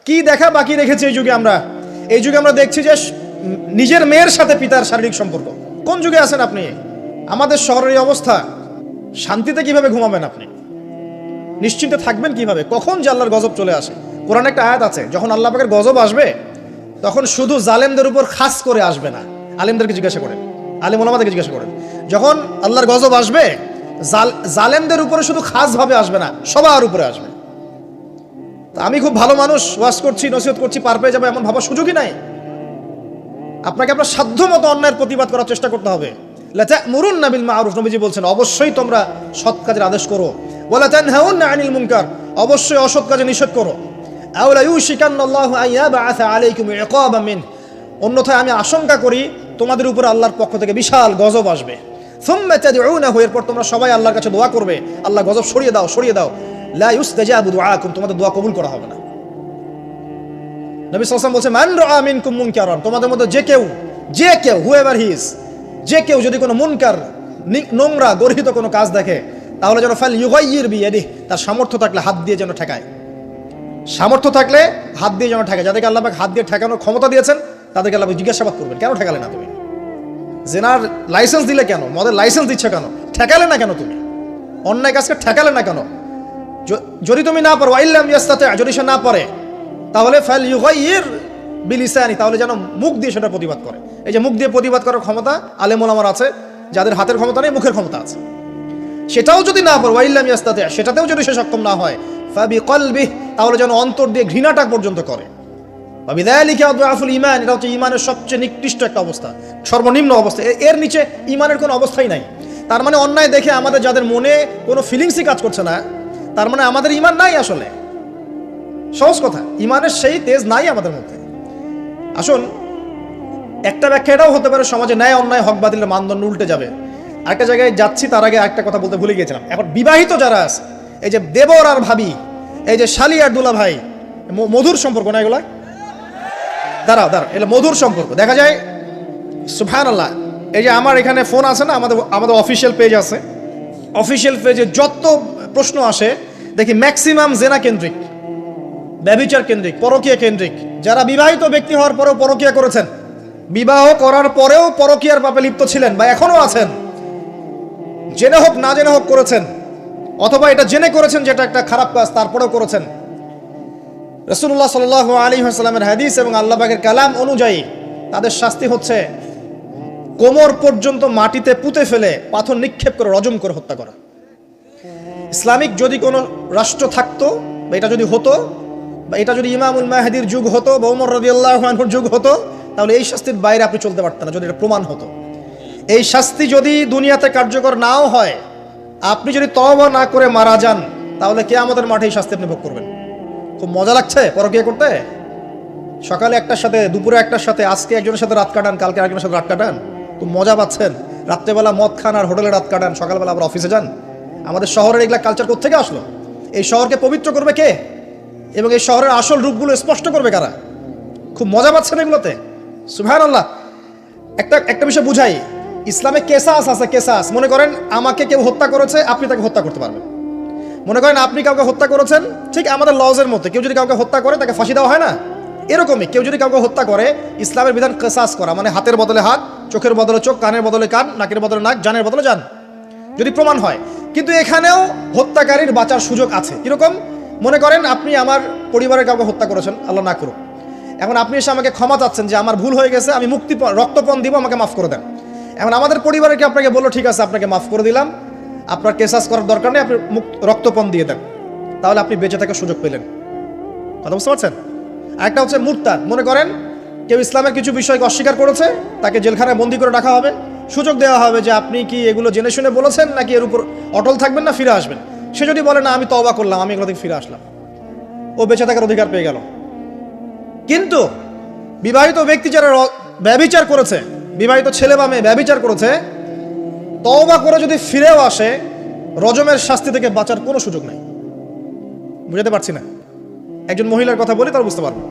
কি দেখা বাকি রেখেছি এই যুগে আমরা? এই যুগে আমরা দেখছি যে নিজের মেয়ের সাথে পিতার শারীরিক সম্পর্ক। কোন যুগে আছেন আপনি? আমাদের শহরের এই অবস্থা, শান্তিতে কিভাবে ঘুমাবেন আপনি? নিশ্চিন্তে থাকবেন কিভাবে? কখন যে আল্লাহর গজব চলে আসে। কোরআনে একটা আয়াত আছে, যখন আল্লাহ পাকের গজব আসবে তখন শুধু জালেমদের উপর খাস করে আসবে না। আলেমদেরকে জিজ্ঞাসা করেন, আলেম ওলামাদেরকে জিজ্ঞাসা করেন, যখন আল্লাহর গজব আসবে জালেমদের উপরে শুধু খাস ভাবে আসবে না, সবার উপরে আসবে। আমি খুব ভালো মানুষ, ওয়াজ করছি, নসিহত করছি, পার পেয়ে যাবে এমন ভাবার সুযোগই নাই। আপনাকে আপনার সাধ্য মতো অন্যায়ের প্রতিবাদ করার চেষ্টা করতে হবে। লা তা'মুরুন্না বিল মা'রুফ, নবীজি বলছেন অবশ্যই তোমরা সৎ কাজের আদেশ করো। ওয়া লা তানহাউন্না আনিল মুনকার, অবশ্যই অসৎ কাজে নিষেধ করো। আও লা ইউশিকান্নাল্লাহু আন ইয়াবআসা আলাইকুম ইকাবাম মিন, অন্যথায় আমি আশঙ্কা করি তোমাদের উপর আল্লাহর পক্ষ থেকে বিশাল গজব আসবে। সুম্মা তাদউনাহু, এরপর তোমরা সবাই আল্লাহর কাছে দোয়া করবে, আল্লাহ গজব সরিয়ে দাও, সরিয়ে দাও। লা ইউস্তাজাবু দুআকুম, তোমাদের দোয়া কবুল করা হবে না। নবী সাল্লাল্লাহু আলাইহি ওয়াসাল্লাম বলেছেন, মান রাআ মিনকুম মুনকারান, তোমাদের মধ্যে যে কেউ হুএভার হি ইজ, যে কেউ যদি কোনো মুনকার, নোংরা গর্হিত কোনো কাজ দেখে, তাহলে যেন ফাল ইউগাইয়ির বিয়াদিহি, তার সামর্থ্য থাকলে হাত দিয়ে যেন ঠেকায়। সামর্থ্য থাকলে হাত দিয়ে যেন ঠেকায়। যাদেরকে আল্লাহ পাক হাত দিয়ে ঠেকানোর ক্ষমতা দিয়েছেন তাদেরকে আল্লাহ জিজ্ঞাসাবাদ করবেন, কেন ঠেকালে না তুমি? জেনার লাইসেন্স দিলে কেন? মদের লাইসেন্স দিচ্ছ কেন? ঠেকালে না কেন তুমি? অন্যায় কাজকে ঠেকালে না কেন? যদি তুমি না পারো, আইল্লাম ইয়াস্তাতি, যদি সে না পারে, তাহলে ফাল ইউগাইয়ির বিলিসানি, তাহলে যেন মুখ দিয়ে সেটা প্রতিবাদ করে। এই যে মুখ দিয়ে প্রতিবাদ করার ক্ষমতা আলেম ওলামার আছে, যাদের হাতের ক্ষমতা নেই, মুখের ক্ষমতা আছে। সেটাও যদি না পারো, আইল্লাম ইয়াস্তাতি, সেটাতেও যদি সে সক্ষম না হয়, ফাবিকলবিহি, তাহলে যেন অন্তর দিয়ে ঘৃণাটা পর্যন্ত করে। ওয়াবিযালিকা আদআফুল ঈমান, এটা হচ্ছে ঈমানের সবচেয়ে নিকৃষ্ট একটা অবস্থা, সর্বনিম্ন অবস্থা। এর নিচে ঈমানের কোনো অবস্থাই নাই। তার মানে অন্যায় দেখে আমাদের যাদের মনে কোনো ফিলিংসই কাজ করছে না, তার মানে আমাদের ঈমান নাই আসলে। সহজ কথা, ঈমানের সেই তেজ নাই আমাদের মধ্যে। আসুন, একটা ব্যাখ্যা এটাও হতে পারে সমাজে ন্যায় অন্যায় হক বাতিলের মানদণ্ড উল্টে যাবে। আরেকটা জায়গায় যাচ্ছি, তার আগে একটা কথা বলতে ভুলে গিয়েছিলাম। এখন বিবাহিত যারা আছে, এই যে দেবর আর ভাবি, এই যে শালি আর দুলা ভাই, মধুর সম্পর্ক না এগুলা? দাঁড়াও, এটা মধুর সম্পর্ক। দেখা যায় সুবহানাল্লাহ, এই যে আমার এখানে ফোন আছে না, আমাদের অফিসিয়াল পেজ আছে, অফিসিয়াল পেজে যত প্রশ্ন আসে দেখি ম্যাক্সিমাম জেনা কেন্দ্রিক, ব্যভিচার কেন্দ্রিক, পরকীয়া কেন্দ্রিক। যারা বিবাহিত ব্যক্তি হওয়ার পরেও পরকীয়া করেছেন, বিবাহ করার পরেও পরকীয়ার পাপে লিপ্ত ছিলেন বা এখনো আছেন, জেনে হোক না জেনে হোক করেছেন, অথবা এটা জেনে করেছেন যেটা একটা খারাপ কাজ, তারপরেও করেছেন। রাসূলুল্লাহ সাল্লাল্লাহু আলাইহি ওয়াসাল্লামের হাদিস এবং আল্লাহ পাকের কালাম অনুযায়ী তাদের শাস্তি হচ্ছে কোমর পর্যন্ত মাটিতে পুঁতে ফেলে পাথর নিক্ষেপ করে রজম করে হত্যা করা। ইসলামিক যদি কোনো রাষ্ট্র থাকতো, বা এটা যদি হতো, বা এটা যদি ইমামুল মাহদির যুগ হতো বা ওমর রাদিয়াল্লাহু আনহুর যুগ হতো, তাহলে এই শাস্তির বাইরে আপনি চলতে পারতেন না, যদি এটা প্রমাণ হতো। এই শাস্তি যদি দুনিয়াতে কার্যকর নাও হয়, আপনি যদি তওবা না করে মারা যান, তাহলে কিয়ামতের মাঠে এই শাস্তি আপনি ভোগ করবেন। খুব মজা লাগছে পরকীয়া করতে? সকালে একটার সাথে, দুপুরে একটার সাথে, আজকে একজনের সাথে রাত কাটান, কালকে আরেকজনের সাথে রাত কাটান, খুব মজা পাচ্ছেন। রাত্রেবেলা মদ খান আর হোটেলে রাত কাটান, সকালবেলা আবার অফিসে যান। আমাদের শহরের এগুলা কালচার কোত্থেকে আসলো? এই শহরকে পবিত্র করবে কে? এবং এই শহরের আসল রূপগুলো স্পষ্ট করবে কারা? খুব মজা পাচ্ছেন এগুলোতে। সুবহানাল্লাহ। একটা বিষয় বুঝাই, ইসলামে কেসাস আছে, কেসাস। মনে করেন আমাকে কেউ হত্যা করেছে, আপনি তাকে হত্যা করতে পারবেন। মনে করেন আপনি কাউকে হত্যা করেছেন, ঠিক আমাদের লজের মধ্যে কেউ যদি কাউকে হত্যা করে তাকে ফাঁসি দেওয়া হয় না, এরকমই কেউ যদি কাউকে হত্যা করে, ইসলামের বিধান কেসাস করা, মানে হাতের বদলে হাত, চোখের বদলে চোখ, কানের বদলে কান, নাকের বদলে নাক, জানের বদলে জান, যদি প্রমাণ হয়। কিন্তু এখানেও হত্যাকারীর বাঁচার সুযোগ আছে। কিরকম? মনে করেন আপনি আমার পরিবারের কাউকে হত্যা করেছেন, আল্লাহ না করুক। এখন আপনি এসে আমাকে ক্ষমা চাচ্ছেন যে আমার ভুল হয়ে গেছে, আমি রক্তপণ দিব, আমাকে মাফ করে দেন। এখন আমাদের পরিবারকে আপনাকে বললো, ঠিক আছে আপনাকে মাফ করে দিলাম, আপনার কেসাস করার দরকার নেই, আপনি রক্তপণ দিয়ে দেন, তাহলে আপনি বেঁচে থাকার সুযোগ পেলেন। কথা বুঝতে পারছেন? আরেকটা হচ্ছে মুরতাদ। মনে করেন কেউ ইসলামের কিছু বিষয়কে অস্বীকার করেছে, তাকে জেলখানায় বন্দি করে রাখা হবে, সুযোগ দেওয়া হবে যে আপনি কি এগুলো জেনে শুনে বলেছেন, নাকি এর উপর অটল থাকবেন না ফিরে আসবেন। সে যদি বলে না আমি তওবা করলাম, আমি এগুলো থেকে ফিরে আসলাম, ও বেঁচে থাকার অধিকার পেয়ে গেল। কিন্তু বিবাহিত ব্যক্তি যারা ব্যভিচার করেছে, বিবাহিত ছেলে বা মেয়ে ব্যভিচার করেছে, তওবা করে যদি ফিরেও আসে, রজমের শাস্তি থেকে বাঁচার কোনো সুযোগ নাই। বুঝাতে পারছি না? একজন মহিলার কথা বলি, তারা বুঝতে পারবে।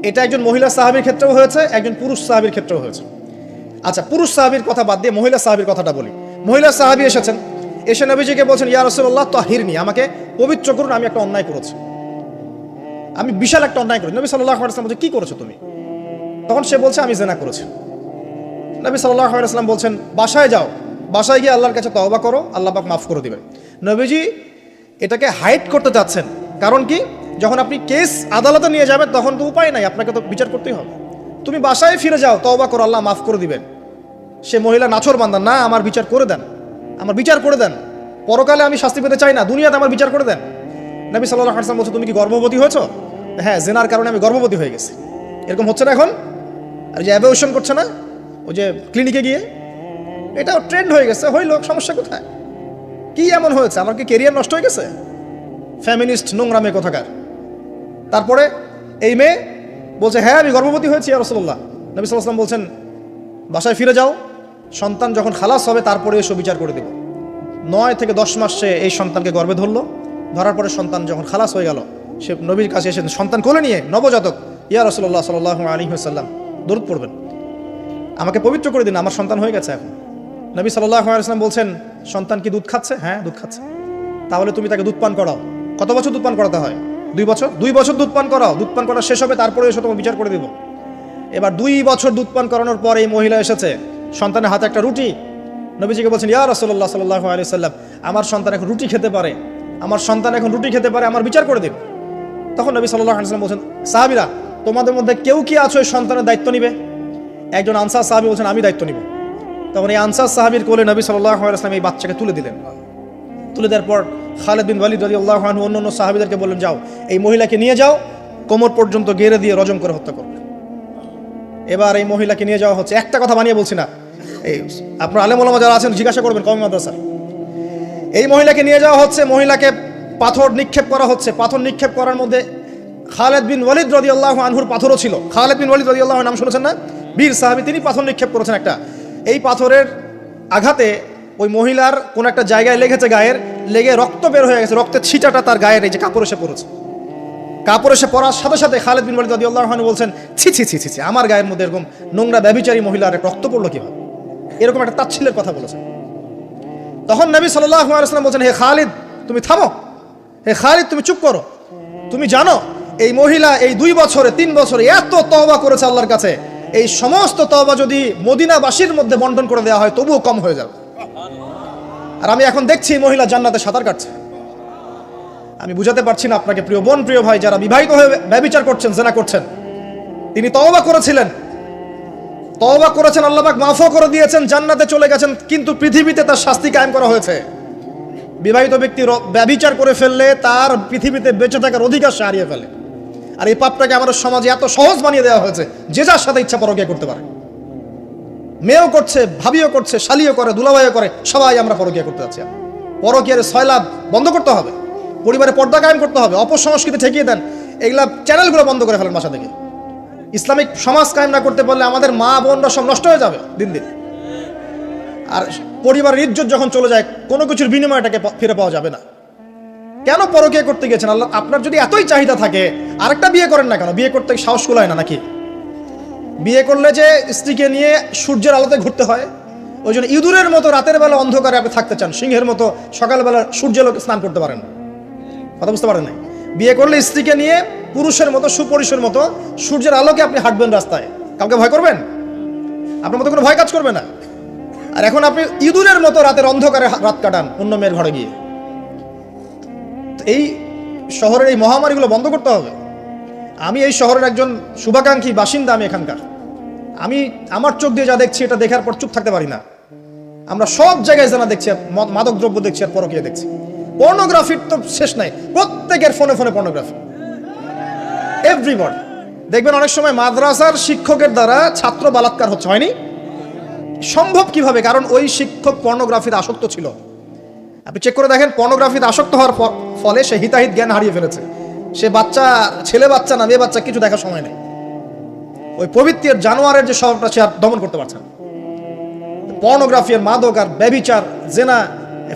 এটা একজন মহিলা সাহাবীর ক্ষেত্রেও হয়েছে, একজন পুরুষ সাহাবীর ক্ষেত্রেও হয়েছে। আচ্ছা, পুরুষ সাহাবীর কথা বাদ দিয়ে মহিলা সাহাবীর কথাটা বলি। মহিলা সাহাবী এসেছেন, এসে নবীজিকে বলছেন, ইয়া রাসূলুল্লাহ তাহিরনি, আমাকে পবিত্র করুন, আমি একটা অন্যায় করেছি। আমি বিশাল একটা অন্যায় করেছি। নবী সাল্লাল্লাহু আলাইহি ওয়াসাল্লাম বলছে, কি করেছো তুমি? তখন সে বলছে, আমি জিনা করেছি। নবী সাল্লাল্লাহু আলাইহি ওয়াসাল্লাম বলছেন, বাসায় যাও, বাসায় গিয়ে আল্লাহর কাছে তওবা করো, আল্লাহ পাক মাফ করে দিবেন। নবীজি এটাকে হাইড করতে চাচ্ছেন, কারণ কি, যখন আপনি কেস আদালতে নিয়ে যাবেন তখন তো উপায় নাই, আপনাকে তো বিচার করতেই হবে। তুমি বাসায় ফিরে যাও, তওবা করো, আল্লাহ মাফ করে দিবেন। সে মহিলা নাছোড়বান্দা, না আমার বিচার করে দেন, আমার বিচার করে দেন, পরকালে আমি শাস্তি পেতে চাই না, দুনিয়াতে আমার বিচার করে দেন। নবী সাল্লাল্লাহু আলাইহি ওয়াসাল্লাম বলছে, তুমি কি গর্ভবতী হয়েছো? হ্যাঁ, জেনার কারণে আমি গর্ভবতী হয়ে গেছি। এরকম হচ্ছে না এখন? আর যে অ্যাবর্শন করছে না ওই যে ক্লিনিকে গিয়ে, এটাও ট্রেন্ড হয়ে গেছে। হইল, সমস্যা কোথায়? কি এমন হয়েছে? আমার কি কেরিয়ার নষ্ট হয়ে গেছে? ফ্যামিনিস্ট নোংরা মেয়ে কোথাকার। তারপরে এই মেয়ে বলছে, হ্যাঁ আমি গর্ভবতী হয়েছি ইয়া রাসূলুল্লাহ। নবী সাল্লাল্লাহু আলাইহি ওয়াসাল্লাম বলছেন, বাসায় ফিরে যাও, সন্তান যখন খালাস হবে তারপরে এসো, বিচার করে দেব। 9 থেকে 10 মাস সে এই সন্তানকে গর্ভে ধরলো। ধরার পরে সন্তান যখন খালাস হয়ে গেল, সে নবীর কাছে এসে সন্তান কোলে নিয়ে, নবজাতক, ইয়া রাসূলুল্লাহ সাল্লাল্লাহু আলাইহি ওয়াসাল্লাম দরুদ পড়বেন, আমাকে পবিত্র করে দিন, আমার সন্তান হয়ে গেছে এখন। নবী সাল্লাল্লাহু আলাইহি ওয়াসাল্লাম বলছেন, সন্তান কি দুধ খাচ্ছে? হ্যাঁ দুধ খাচ্ছে। তাহলে তুমি তাকে দুধ পান করাও। কত বছর দুধ পান করাতে হয়? 2 বছর। 2 বছর দুধ পান করাও, দুধ পান করা শেষ হবে তারপরে এসে তোমাকে বিচার করে দেব। এবার 2 বছর দুধ পান করানোর পর এই মহিলা এসেছে, সন্তানের হাতে একটা রুটি। নবীজিকে বলছেন, ইয়া রাসূলুল্লাহ সাল্লাল্লাহু আলাইহি ওয়াসাল্লাম, আমার সন্তান এখন রুটি খেতে পারে, আমার সন্তান এখন রুটি খেতে পারে, আমার বিচার করে দিন। তখন নবী সাল্লাল্লাহু আলাইহি ওয়াসাল্লাম বলছেন, সাহাবীরা তোমাদের মধ্যে কেউ কি আছো এই সন্তানের দায়িত্ব নিবে? একজন আনসার সাহাবী বলছেন, আমি দায়িত্ব নিব। তখন এই আনসার সাহাবীর কোলে নবী সাল্লাল্লাহু আলাইহি ওয়াসাল্লাম এই বাচ্চাকে তুলে দিলেন। তুলে দেওয়ার পর খালিদ বিন ওয়ালিদ রাদিয়াল্লাহু আনহু অন্য সাহাবীদেরকে বললেন, যাও এই মহিলাকে নিয়ে যাও, কোমর পর্যন্ত গেড়ে দিয়ে রজম করে হত্যা করবে। এবার এই মহিলাকে নিয়ে যাওয়া হচ্ছে, একটা কথা বানিয়ে বলছি না, এই আপনার আলেম ওলামা যারা আছেন জিজ্ঞাসা করবেন কওমি মাদ্রাসা। এই মহিলাকে নিয়ে যাওয়া হচ্ছে, মহিলাকে পাথর নিক্ষেপ করা হচ্ছে। পাথর নিক্ষেপ করার মধ্যে খালিদ বিন ওয়ালিদ রাদিয়াল্লাহু আনহুর পাথরও ছিল। খালিদ বিন ওয়ালিদ রাদিয়াল্লাহু আনহু নাম শুনেছেন না? বীর সাহাবী, তিনি পাথর নিক্ষেপ করেছেন একটা। এই পাথরের আঘাতে ওই মহিলার কোন একটা জায়গায় লেগেছে, গায়ের লেগে রক্ত বের হয়ে গেছে, রক্তের ছিটাটা তার গায়ের এই যে কাপড় এসে পড়েছে। কাপড় এসে পড়ার সাথে সাথে খালিদ বিন ওয়ালিদ রাদিয়াল্লাহু আনহু বলছেন, ছি ছি ছি ছি, আমার গায়ের মধ্যে এরকম নোংরা ব্যভিচারী মহিলার রক্ত পড়লো কিভাবে? এরকম একটা তাচ্ছিল্যের কথা বলেছেন। তখন নবী সাল্লাল্লাহু আলাইহি ওয়াসাল্লাম বলছেন, হে খালিদ তুমি থামো, হে খালিদ তুমি চুপ করো। তুমি জানো এই মহিলা এই 2 বছরে 3 বছরে এত তওবা করেছে আল্লাহর কাছে, এই সমস্ত তওবা যদি মদিনাবাসীর মধ্যে বন্টন করে দেওয়া হয় তবুও কম হয়ে যাবে। আর আমি এখন দেখছি মহিলা জান্নাতে সাঁতার কাটছে। আমি বুঝাতে পারছি না আপনাকে প্রিয় বোন, প্রিয় ভাই, যারা বিবাহিত হয়ে ব্যভিচার করছেন, জিনা করছেন, তিনি তওবা করেছিলেন, তওবা করেছেন, আল্লাহ পাক মাফও করে দিয়েছেন, জান্নাতে চলে গেছেন, কিন্তু পৃথিবীতে তার শাস্তি কায়েম করা হয়েছে। বিবাহিত ব্যক্তি ব্যভিচার করে ফেললে তার পৃথিবীতে বেঁচে থাকার অধিকার সে হারিয়ে ফেলে। আর এই পাপটাকে আমাদের সমাজে এত সহজ বানিয়ে দেওয়া হয়েছে, যে যার সাথে ইচ্ছা পরকীয়া করতে পারে। মেয়েও করছে, ভাবিও করছে, শালিও করে, দুলাভাইও করে, সবাই আমরা পরকীয়া করতে যাচ্ছি। পরকীয়ার সয়লাভ বন্ধ করতে হবে, পরিবারে পর্দা কায়েম করতে হবে, অপসংস্কৃতি ঠেকিয়ে দেন, এগুলা চ্যানেলগুলো বন্ধ করে ফেলেন বাসা থেকে। ইসলামিক সমাজ কায়েম না করতে পারলে আমাদের মা বোনরা সব নষ্ট হয়ে যাবে দিন দিন। আর পরিবারের ইজ্জত যখন চলে যায়, কোনো কিছুর বিনিময়ে এটাকে ফিরে পাওয়া যাবে না। কেন পরকীয়া করতে গেছেন? আল্লাহ, আপনার যদি এতই চাহিদা থাকে আরেকটা বিয়ে করেন না কেন? বিয়ে করতে সাহস কুলায় না নাকি? বিয়ে করলে যে স্ত্রীকে নিয়ে সূর্যের আলোতে ঘুরতে হয়, ওই জন্য ইঁদুরের মতো রাতের বেলা অন্ধকারে আপনি থাকতে চান, সিংহের মতো সকালবেলা সূর্যের আলোকে স্নান করতে পারেন না। কথা বুঝতে পারেন না? বিয়ে করলে স্ত্রীকে নিয়ে পুরুষের মতো, সুপুরুষের মতো সূর্যের আলোকে আপনি হাঁটবেন রাস্তায়, কাউকে ভয় করবেন? আপনার মতো কোনো ভয় কাজ করবে না। আর এখন আপনি ইঁদুরের মতো রাতের অন্ধকারে রাত কাটান অন্য মেয়ের ঘরে গিয়ে। এই শহরের এই মহামারীগুলো বন্ধ করতে হবে। আমি এই শহরের একজন শুভাকাঙ্ক্ষী বাসিন্দা, আমি এখানকার, আমি আমার চোখ দিয়ে যা দেখছি এটা দেখার পর চুপ থাকতে পারি না। আমরা সব জায়গায় জানা দেখছি, মাদক দ্রব্য দেখছি আর পরকীয়া দেখছি। পর্নোগ্রাফির তো শেষ নাই, প্রত্যেকের ফোনে ফোনে পর্নোগ্রাফি, এভরিবডি। দেখবেন অনেক সময় মাদ্রাসার শিক্ষকের দ্বারা ছাত্র বালাৎকার হচ্ছে, হয়নি? সম্ভব কিভাবে? কারণ ওই শিক্ষক পর্নোগ্রাফিতে আসক্ত ছিল। আপনি চেক করে দেখেন, পর্নোগ্রাফিতে আসক্ত হওয়ার ফলে সে হিতাহিত জ্ঞান হারিয়ে ফেলেছে। সে বাচ্চা, ছেলে বাচ্চা না মেয়ে বাচ্চা, কিছু দেখার সময় নেই। ওই পবিত্রের জানোয়ারের যে স্বভাবটা সে আর দমন করতে পারছে না। পর্নোগ্রাফি আর মাদক আর ব্যভিচার, জেনা,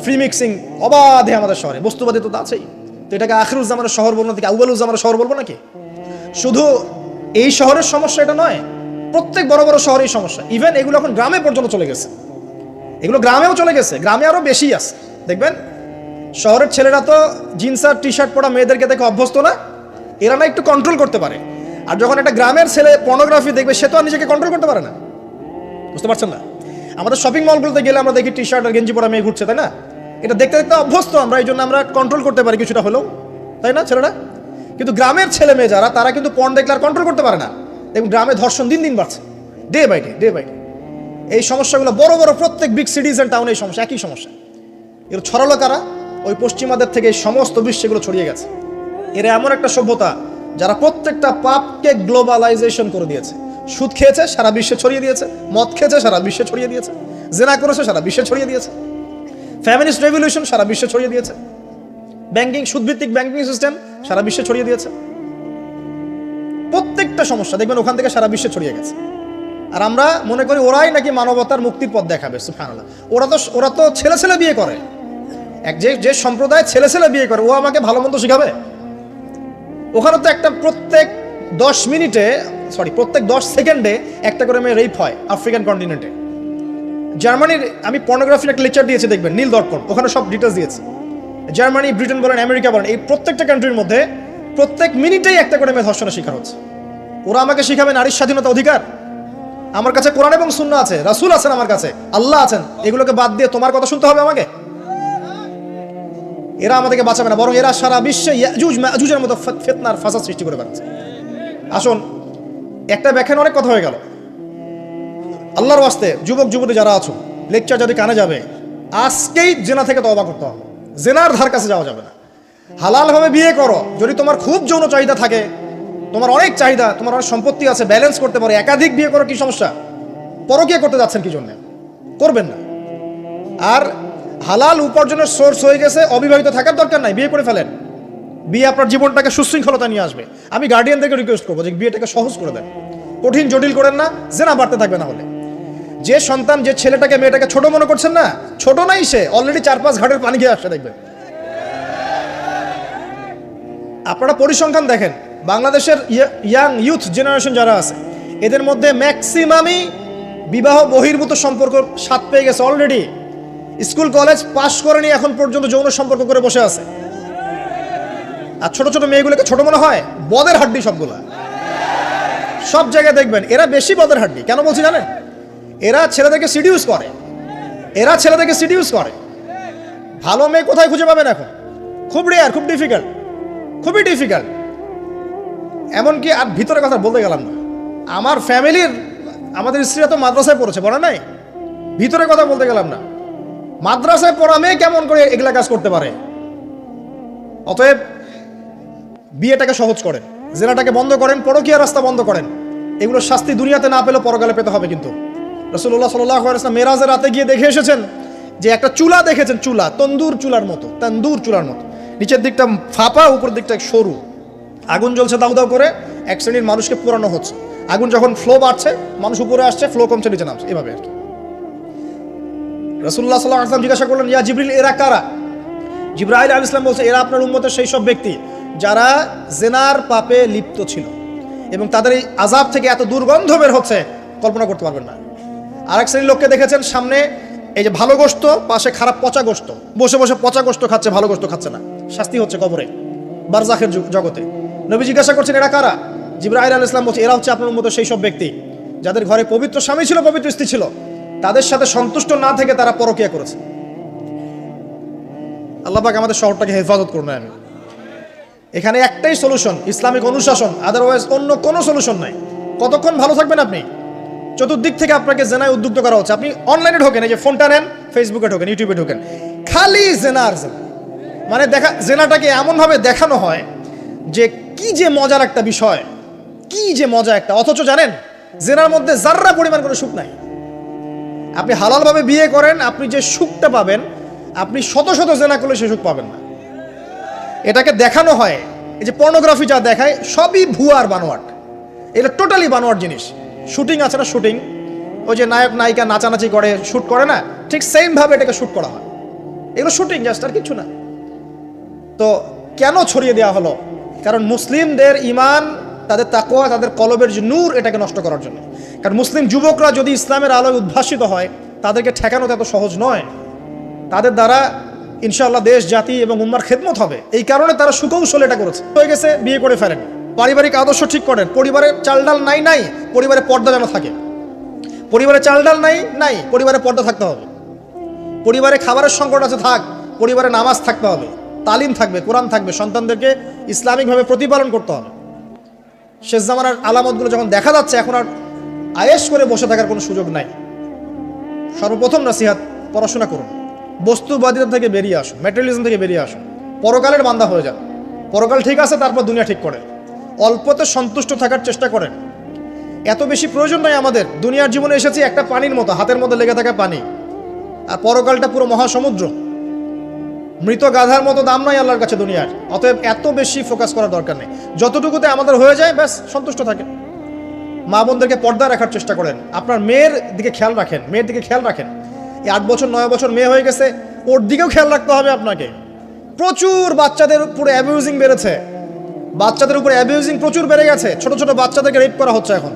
ফ্রি মিক্সিং অবাধে আমাদের শহরে। বস্তুবাদী তো আছেই। তো এটাকে আখিরুজ্জামানের শহর বলবো নাকি আউয়ালুজ্জামানের শহর বলবো নাকি? শুধু এই শহরের সমস্যা এটা নয়, প্রত্যেক বড় বড় শহরেই সমস্যা। ইভেন এগুলো এখন গ্রামে পর্যন্ত চলে গেছে, এগুলো গ্রামেও চলে গেছে, গ্রামে আরো বেশি আছে। দেখবেন শহরের ছেলেরা তো জিন্স আর টি শার্ট পরা মেয়েদেরকে দেখে অভ্যস্ত না, এরা না একটু কন্ট্রোল করতে পারে। আর যখন একটা গ্রামের ছেলে পর্নোগ্রাফি দেখবে, সে তো আর নিজেকে কন্ট্রোল করতে পারে না। বুঝতে পারছেন না? আমাদের শপিং মলগুলোতে গেলে আমরা দেখি টি শার্ট আর গেঞ্জি পরা মেয়ে ঘুরছে, তাই না? এটা দেখতে দেখতে অভ্যস্ত আমরা, এই জন্য আমরা কন্ট্রোল করতে পারি কিছুটা হলেও, তাই না ছেলেরা? কিন্তু গ্রামের ছেলে মেয়ে যারা, তারা কিন্তু পর্ন দেখলে আর কন্ট্রোল করতে পারে না। এবং গ্রামে ধর্ষণ দিন দিন বাড়ছে, ডে বাই ডে। এই সমস্যাগুলো বড় বড় প্রত্যেক বিগ সিটিজ অ্যান্ড টাউনে এই সমস্যা, একই সমস্যা। এর ছড়ালো কারা? ওই পশ্চিমাদের থেকে সমস্ত বিশ্বেগুলো ছড়িয়ে গেছে। এরা এমন একটা সভ্যতা যারা প্রত্যেকটা পাপকে গ্লোবালাইজেশন করে দিয়েছে। সুদ খেয়েছে, সারা বিশ্বে ছড়িয়ে দিয়েছে। মদ খেয়েছে, সারা বিশ্বে ছড়িয়ে দিয়েছে। জেনা করেছে, সারা বিশ্বে ছড়িয়ে দিয়েছে। ফ্যামিলিস্ট রেভলিউশন সারা বিশ্বে ছড়িয়ে দিয়েছে। ব্যাংকিং, সুদভিত্তিক ব্যাংকিং সিস্টেম সারা বিশ্বে ছড়িয়ে দিয়েছে। প্রত্যেকটা সমস্যা দেখবেন ওখান থেকে সারা বিশ্বে ছড়িয়ে গেছে। আর আমরা মনে করি ওরাই নাকি মানবতার মুক্তির পথ দেখাবে। সুবহানাল্লাহ। ওরা তো ছেলে ছেলে বিয়ে করে। যে সম্প্রদায় ছেলে ছেলে বিয়ে করে, ও আমাকে ভালো মন্দ শিখাবে? ওখানে তো একটা প্রত্যেক 10 সেকেন্ডে একটা করে মেয়ে রেপ হয় আফ্রিকান কন্টিনেন্টে। জার্মানির, আমি পর্নোগ্রাফির একটা লেকচার দিয়েছি, দেখবেন নীল.com, ওখানে সব ডিটেলস দিয়েছে। জার্মানি, ব্রিটেন বলেন, আমেরিকা বলেন, এই প্রত্যেকটা কান্ট্রির মধ্যে প্রত্যেক মিনিটেই একটা করে মেয়ে ধর্ষণের শিকার হচ্ছে। ওরা আমাকে শিখাবে নারীর স্বাধীনতা, অধিকার? আমার কাছে কোরআন এবং সুন্নাহ আছে, রাসূল আছেন, আমার কাছে আল্লাহ আছেন। এগুলোকে বাদ দিয়ে তোমার কথা শুনতে হবে আমাকে? এরা আমাদেরকে বাঁচাবে না, বরং এরা সারা বিশ্বে ইয়াজুজ মাজুজের মতো ফিতনার ফাসাদ সৃষ্টি করে বেড়াচ্ছে। আসুন, একটা ব্যাখ্যায় অনেক কথা হয়ে গেল। আল্লাহর ওয়াস্তে যুবক যুবতী যারা আছো, লেকচার যদি কানে যাবে, আজকেই জেনা থেকে তওবা করতে হবে। জেনার ধার কাছে যাওয়া যাবে না। হালালভাবে বিয়ে করো। যদি তোমার খুব যৌন চাহিদা থাকে, তোমার অনেক চাহিদা, তোমার অনেক সম্পত্তি আছে, ব্যালেন্স করতে পারো, একাধিক বিয়ে করো, কি সমস্যা? পরকীয়া করতে যাচ্ছেন কি জন্য? করবেন না। আর হালাল উপার্জনের সোর্স হয়ে গেছে, অবিবাহিত থাকার দরকার নাই, বিয়ে করে ফেলেন। বিয়ে আপনার জীবনটাকে সুশৃঙ্খলতা নিয়ে আসবে। আমি গার্ডিয়ানদেরকে রিকোয়েস্ট করবো যে বিয়েটাকে সহজ করে দেন, কঠিন জটিল করেন না, জেনা বাড়তে থাকবে। না হলে যে সন্তান, যে ছেলেটাকে মেয়েটাকে ছোট মনে করছেন না, ছোট নাই, সে অলরেডি 4-5 ঘাটের পানি খেয়ে আসছে, দেখবেন। আপনারা পরিসংখ্যান দেখেন, বাংলাদেশের ইয়াং ইউথ জেনারেশন যারা আছে, এদের মধ্যে ম্যাক্সিমামই বিবাহ বহির্ভূত সম্পর্ক স্বাদ পেয়ে গেছে অলরেডি। স্কুল কলেজ পাশ করেনি, এখন পর্যন্ত যৌন সম্পর্ক করে বসে আছে। আর ছোট ছোট মেয়েগুলোকে ছোট মনে হয়, বদের হাড্ডি সবগুলা। সব জায়গায় দেখবেন এরা বেশি বদের হাড্ডি। কেন বলছি জানেন? এরা ছেলেদেরকে সিডিউস করে। ভালো মেয়ে কোথায় খুঁজে পাবেন এখন? খুব রেয়ার, খুবই ডিফিকাল্ট। এমনকি আর ভিতরে কথা বলতে গেলাম না, আমার ফ্যামিলির, আমাদের স্ত্রীরা তো মাদ্রাসায় পড়েছে, পড়ে নাই? ভিতরে কথা বলতে গেলাম না, মাদ্রাসায় পড়া মেয়ে কেমন করে এগুলা কাজ করতে পারে? অতএব বিয়েটাকে সহজ করেন, জেনাটাকে বন্ধ করেন, পরকীয়ার রাস্তা বন্ধ করেন। এগুলো শাস্তি দুনিয়াতে না পেলেও পরকালে পেতে হবে। কিন্তু রাসূলুল্লাহ সাল্লাল্লাহু আলাইহি ওয়াসাল্লাম মেরাজের রাতে গিয়ে দেখে এসেছেন যে একটা চুলা দেখেছেন, চুলা তন্দুর চুলার মতো, নিচের দিকটা ফাঁপা, উপরের দিকটা সরু, আগুন জ্বলছে দাউ দাউ করে, এক শ্রেণীর মানুষকে পোড়ানো হচ্ছে। আগুন যখন ফ্লো বাড়ছে, মানুষ উপরে আসছে, ফ্লো কমছে, নিচে নামছে, এভাবে আর কি। রাসূলুল্লাহ সাল্লাল্লাহু আলাইহি ওয়াসাল্লাম জিজ্ঞাসা করলেন, ইয়া জিবরিল, এরা কারা? জিবরাইল আলাইহিস সালাম বলছে, এরা আপনার উম্মতের সেই সব ব্যক্তি যারা জেনার পাপে লিপ্ত ছিল, এবং তাদের এই আযাব থেকে এত দুর্গন্ধ বের হচ্ছে কল্পনা করতে পারবেন না। আরেক শ্রেণীর লোককে দেখেছেন, সামনে এই যে ভালো গোশত, পাশে খারাপ পচা গোশত, বসে বসে পচা গোশত খাচ্ছে, ভালো গোশত খাচ্ছে না, শাস্তি হচ্ছে কবরে, বারজাখের জগতে। নবী জিজ্ঞাসা করছেন, এরা কারা? জিবরাইল আলাইহিস সালাম বলছে, এরা হচ্ছে আপনার উম্মতের সেই সব ব্যক্তি যাদের ঘরে পবিত্র স্বামী ছিল, পবিত্র স্ত্রী ছিল, তাদের সাথে সন্তুষ্ট না থেকে তারা পরকীয়া করেছে। আল্লাহ পাক আমাদের শহরটাকে হেফাজত করুন। আমি এখানে একটাই সলিউশন, ইসলামিক অনুশাসন, আদারওয়াইজ অন্য কোনো সলিউশন নাই। কতক্ষণ ভালো থাকবেন আপনি? চতুর্দিক থেকে আপনাকে জেনায় উদ্যুক্ত করা হচ্ছে। আপনি অনলাইনে ঢোকেন, এই যে ফোনটা নেন, ফেসবুকে ঢোকেন, ইউটিউবে ঢোকেন, খালি জেনার জেনা। মানে জেনাটাকে এমনভাবে দেখানো হয় যে কি যে মজার একটা বিষয়, কি যে মজা একটা, অথচ জানেন জেনার মধ্যে যার্রা পরিমাণ কোনো সুখ নাই। আপনি হালালভাবে বিয়ে করেন, আপনি যে সুখটা পাবেন, আপনি শত শত জেনা করলে সে সুখ পাবেন না। এটাকে দেখানো হয়, এই যে পর্নোগ্রাফি যা দেখায়, সবই ভুয়ার বানোয়াট। এটা টোটালি বানোয়াট জিনিস। শুটিং আছে না, শুটিং, ওই যে নায়ক নায়িকা নাচানাচি করে, শ্যুট করে না, ঠিক সেম ভাবে এটাকে শ্যুট করা হয়। এগুলো শুটিং, জাস্ট, আর কিছু না। তো কেন ছড়িয়ে দেওয়া হলো? কারণ মুসলিমদের ইমান, তাদের তাকওয়া, তাদের কলবের যে নূর, এটাকে নষ্ট করার জন্য। কারণ মুসলিম যুবকরা যদি ইসলামের আলোয় উদ্ভাসিত হয়, তাদেরকে ঠেকানো তো এত সহজ নয়। তাদের দ্বারা ইনশাআল্লাহ দেশ জাতি এবং উম্মার খেদমত হবে। এই কারণে তারা সুকৌশলে এটা করেছে। হয়ে গেছে, বিয়ে করে ফেলেন, পারিবারিক আদর্শ ঠিক করেন, পরিবারের চাল ডাল নাই, পরিবারে পর্দা যেন থাকে। পরিবারে চাল ডাল নাই, পরিবারে পর্দা থাকতে হবে। পরিবারে খাবারের সংকট আছে, থাক, পরিবারে নামাজ থাকতে হবে, তালিম থাকবে, কোরআন থাকবে, সন্তানদেরকে ইসলামিকভাবে প্রতিপালন করতে হবে। শেষ জামানার আলামতগুলো যখন দেখা যাচ্ছে, এখন আর আয়েশ করে বসে থাকার কোনো সুযোগ নাই। সর্বপ্রথম নসিহত, পড়াশোনা করুন, বস্তুবাদিতা থেকে বেরিয়ে আসুন, ম্যাটেরিয়ালিজম থেকে বেরিয়ে আসুন, পরকালের বান্দা হয়ে যান। পরকাল ঠিক আছে, তারপর দুনিয়া ঠিক করেন। অল্পতে সন্তুষ্ট থাকার চেষ্টা করেন। এত বেশি প্রয়োজন নাই আমাদের। দুনিয়ার জীবনে এসেছি একটা পানির মতো, হাতের মধ্যে লেগে থাকা পানি, আর পরকালটা পুরো মহাসমুদ্র। মৃত গাধার মতো দাম নাই আল্লাহর কাছে দুনিয়ার। অতএব এত বেশি ফোকাস করার দরকার নেই। যতটুকুতে আমাদের হয়ে যায় ব্যাস সন্তুষ্ট থাকেন। মা বোনদেরকে পর্দা রাখার চেষ্টা করেন। আপনার মেয়ের দিকে খেয়াল রাখেন, মেয়ের দিকে খেয়াল রাখেন। এই 8 বছর 9 বছর মেয়ে হয়ে গেছে, ওর দিকেও খেয়াল রাখতে হবে আপনাকে। প্রচুর বাচ্চাদের উপরে অ্যাবিউজিং বেড়েছে, বাচ্চাদের উপরে অ্যাবিউজিং প্রচুর বেড়ে গেছে। ছোট ছোট বাচ্চাদেরকে রেপ করা হচ্ছে এখন।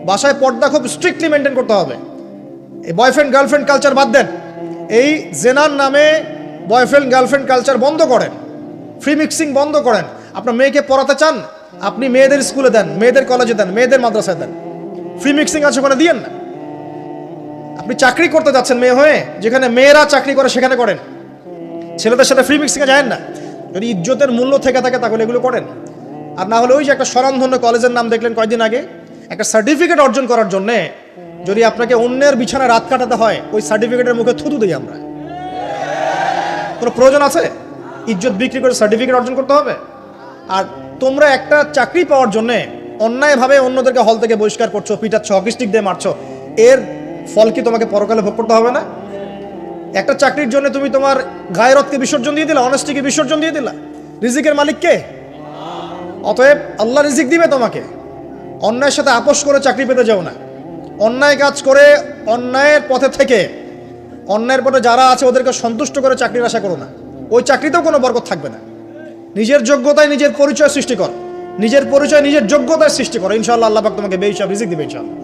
বাসায় পর্দা খুব স্ট্রিক্টলি মেনটেন করতে হবে। এই বয়ফ্রেন্ড গার্লফ্রেন্ড কালচার বাদ দেন। এই জেনার নামে বয়ফ্রেন্ড গার্লফ্রেন্ড কালচার বন্ধ করেন, ফ্রি মিক্সিং বন্ধ করেন। আপনার মেয়েকে পড়াতে চান, আপনি মেয়েদের স্কুলে দেন, মেয়েদের কলেজে দেন, মেয়েদের মাদ্রাসায় দেন। ফ্রি মিক্সিং আছে ওখানে দিয়েন না। আপনি চাকরি করতে যাচ্ছেন মেয়ে হয়ে, যেখানে মেয়েরা চাকরি করে সেখানে করেন। ছেলেদের সাথে ফ্রি মিক্সিংয়ে যায় না। যদি ইজ্জতের মূল্য থেকে থাকে তাহলে এগুলো করেন। আর না হলে ওই যে একটা স্বনামধন্য কলেজের নাম দেখলেন কয়েকদিন আগে, একটা সার্টিফিকেট অর্জন করার জন্যে যদি আপনাকে অন্যের বিছানায় রাত কাটাতে হয়, ওই সার্টিফিকেটের মুখে থুতু দিই আমরা। কোনো প্রয়োজন আছে ইজ্জত বিক্রি করে সার্টিফিকেট অর্জন করতে হবে? আর তোমরা একটা চাকরি পাওয়ার জন্যে অন্যায়ভাবে অন্যদেরকে হল থেকে বহিষ্কার করছো, পিটাচ্ছ, হকি স্টিক দিয়ে মারছো, এর ফল কি তোমাকে পরকালে ভোগ করতে হবে না? একটা চাকরির জন্য তুমি তোমার গায়রতকে বিসর্জন দিয়ে দিলা, অনেস্টিকে বিসর্জন দিয়ে দিলা। রিজিকের মালিক কে? অতএব আল্লাহ রিজিক দিবে তোমাকে। অন্যায়ের সাথে আপোষ করে চাকরি পেতে যাও না। অন্যায় কাজ করে, অন্যায়ের পথে থেকে, অন্যায়ের পথে যারা আছে ওদেরকে সন্তুষ্ট করে চাকরির আশা করো না। ওই চাকরিতেও কোনো বরকত থাকবে না। নিজের যোগ্যতায় নিজের পরিচয় সৃষ্টি কর, নিজের পরিচয় নিজের যোগ্যতায় সৃষ্টি করো। ইনশাআল্লাহ আল্লাহ পাক তোমাকে বেহিসাব রিজিক দিবে ইনশাআল্লাহ।